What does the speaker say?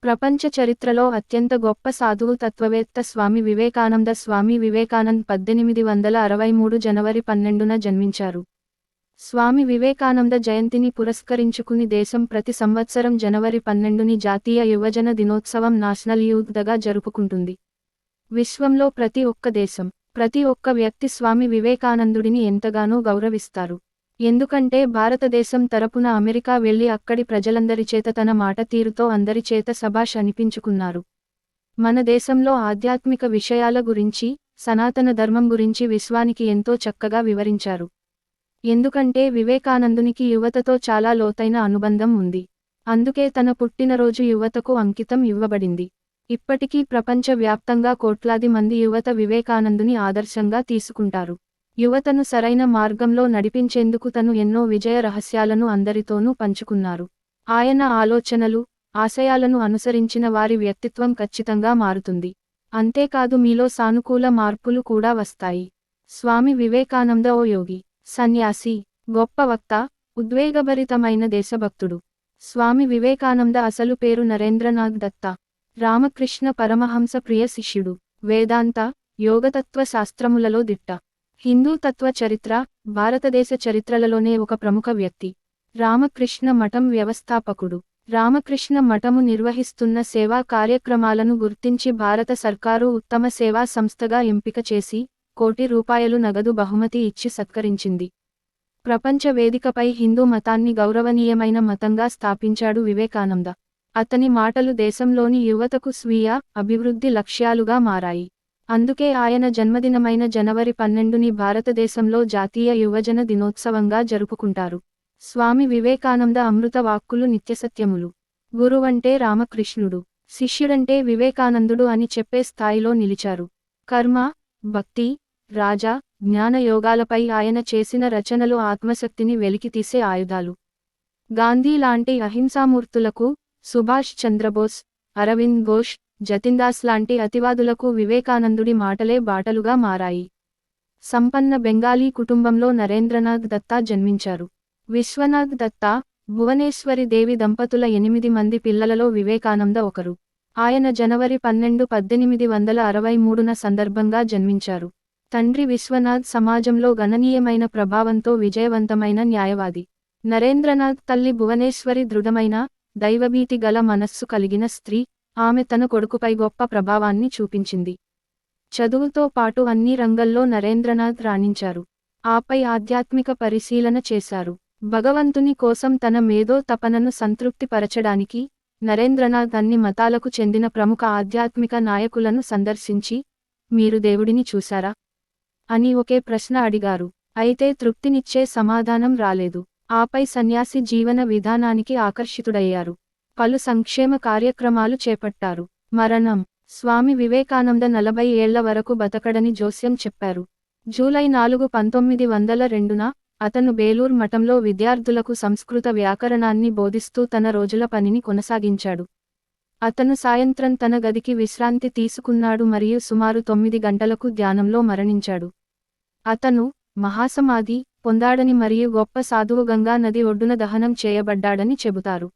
ప్రపంచ చరిత్రలో అత్యంత గొప్ప సాధువు తత్వవేత్త స్వామి వివేకానంద. స్వామి వివేకానంద్ 1863 జనవరి 12న జన్మించారు. స్వామి వివేకానంద జయంతిని పురస్కరించుకుని దేశం ప్రతి సంవత్సరం జనవరి 12ని జాతీయ యువజన దినోత్సవం నేషనల్ యూత్ డేగా జరుపుకుంటుంది. విశ్వంలో ప్రతి ఒక్క దేశం, ప్రతి ఒక్క వ్యక్తి స్వామి వివేకానందుడిని ఎంతగానో గౌరవిస్తారు. ఎందుకంటే భారతదేశం తరపున అమెరికా వెళ్లి అక్కడి ప్రజలందరిచేత తన మాట తీరుతో అందరిచేత శభాష్ అనిపించుకున్నారు. మన దేశంలో ఆధ్యాత్మిక విషయాల గురించి, సనాతన ధర్మం గురించి విశ్వానికి ఎంతో చక్కగా వివరించారు. ఎందుకంటే వివేకానందునికి యువతతో చాలా లోతైన అనుబంధం ఉంది. అందుకే తన పుట్టినరోజు యువతకు అంకితం ఇవ్వబడింది. ఇప్పటికీ ప్రపంచ వ్యాప్తంగా కోట్లాది మంది యువత వివేకానందుని ఆదర్శంగా తీసుకుంటారు. యువతను సరైన మార్గంలో నడిపించేందుకు తను ఎన్నో విజయ రహస్యాలను అందరితోనూ పంచుకున్నారు. ఆయన ఆలోచనలు, ఆశయాలను అనుసరించిన వారి వ్యక్తిత్వం ఖచ్చితంగా మారుతుంది. అంతేకాదు మీలో సానుకూల మార్పులు కూడా వస్తాయి. స్వామి వివేకానంద ఓ యోగి, సన్యాసి, గొప్ప వక్త, ఉద్వేగభరితమైన దేశభక్తుడు. స్వామి వివేకానంద అసలు పేరు నరేంద్రనాథ్ దత్తా. రామకృష్ణ పరమహంస ప్రియ శిష్యుడు. వేదాంత, యోగతత్వ శాస్త్రములలో దిట్ట. హిందూ తత్వ చరిత్ర, భారతదేశ చరిత్రలలోనే ఒక ప్రముఖ వ్యక్తి. రామకృష్ణ మఠం వ్యవస్థాపకుడు. రామకృష్ణ మఠము నిర్వహిస్తున్న సేవా కార్యక్రమాలను గుర్తించి భారత సర్కారు ఉత్తమ సేవా సంస్థగా ఎంపిక చేసి, ₹1 కోటి నగదు బహుమతి ఇచ్చి సత్కరించింది. ప్రపంచ వేదికపై హిందూ మతాన్ని గౌరవనీయమైన మతంగా స్థాపించాడు వివేకానంద. అతని మాటలు దేశంలోని యువతకు స్వీయ అభివృద్ధి లక్ష్యాలుగా మారాయి. అందుకే ఆయన జన్మదినమైన జనవరి 12ని భారతదేశంలో జాతీయ యువజన దినోత్సవంగా జరుపుకుంటారు. స్వామి వివేకానంద అమృత వాక్కులు నిత్యసత్యములు. గురువంటే రామకృష్ణుడు, శిష్యుడంటే వివేకానందుడు అని చెప్పే స్థాయిలో నిలిచారు. కర్మ, భక్తి, రాజ, జ్ఞాన యోగాలపై ఆయన చేసిన రచనలు ఆత్మశక్తిని వెలికితీసే ఆయుధాలు. గాంధీ లాంటి అహింసామూర్తులకు, సుభాష్ చంద్రబోస్, అరవింద్ ఘోష్, జతిన్దాస్ లాంటి అతివాదులకు వివేకానందుడి మాటలే బాటలుగా మారాయి. సంపన్న బెంగాలీ కుటుంబంలో నరేంద్రనాథ్ దత్తా జన్మించారు. విశ్వనాథ్ దత్తా, భువనేశ్వరి దేవి దంపతుల 8 మంది పిల్లలలో వివేకానంద ఒకరు. ఆయన జనవరి 12, 1863న సందర్భంగా జన్మించారు. తండ్రి విశ్వనాథ్ సమాజంలో గణనీయమైన ప్రభావంతో విజయవంతమైన న్యాయవాది. నరేంద్రనాథ్ తల్లి భువనేశ్వరి దృఢమైన, దైవభీతి గల మనస్సు కలిగిన స్త్రీ. ఆమె తన కొడుకుపై గొప్ప ప్రభావాన్ని చూపించింది. చదువుతో పాటు అన్ని రంగల్లో నరేంద్రనాథ్ రాణించారు. ఆపై ఆధ్యాత్మిక పరిశీలన చేశారు. భగవంతుని కోసం తన మేధో తపనను సంతృప్తిపరచడానికి నరేంద్రనాథ్ అన్ని మతాలకు చెందిన ప్రముఖ ఆధ్యాత్మిక నాయకులను సందర్శించి, మీరు దేవుడిని చూశారా అని ఒకే ప్రశ్న అడిగారు. అయితే తృప్తినిచ్చే సమాధానం రాలేదు. ఆపై సన్యాసి జీవన విధానానికి ఆకర్షితుడయ్యారు. పలు సంక్షేమ కార్యక్రమాలు చేపట్టారు. మరణం. స్వామి వివేకానంద 40 ఏళ్ల వరకు బతకడని జోస్యం చెప్పారు. జూలై 4, 1902న అతను బేలూర్ మఠంలో విద్యార్థులకు సంస్కృత వ్యాకరణాన్ని బోధిస్తూ తన రోజుల పనిని కొనసాగించాడు. అతను సాయంత్రం తన గదికి విశ్రాంతి తీసుకున్నాడు మరియు సుమారు 9 గంటలకు ధ్యానంలో మరణించాడు. అతను మహాసమాధి పొందాడని మరియు గొప్ప సాధువు గంగా నది ఒడ్డున దహనం చేయబడ్డాడని చెబుతారు.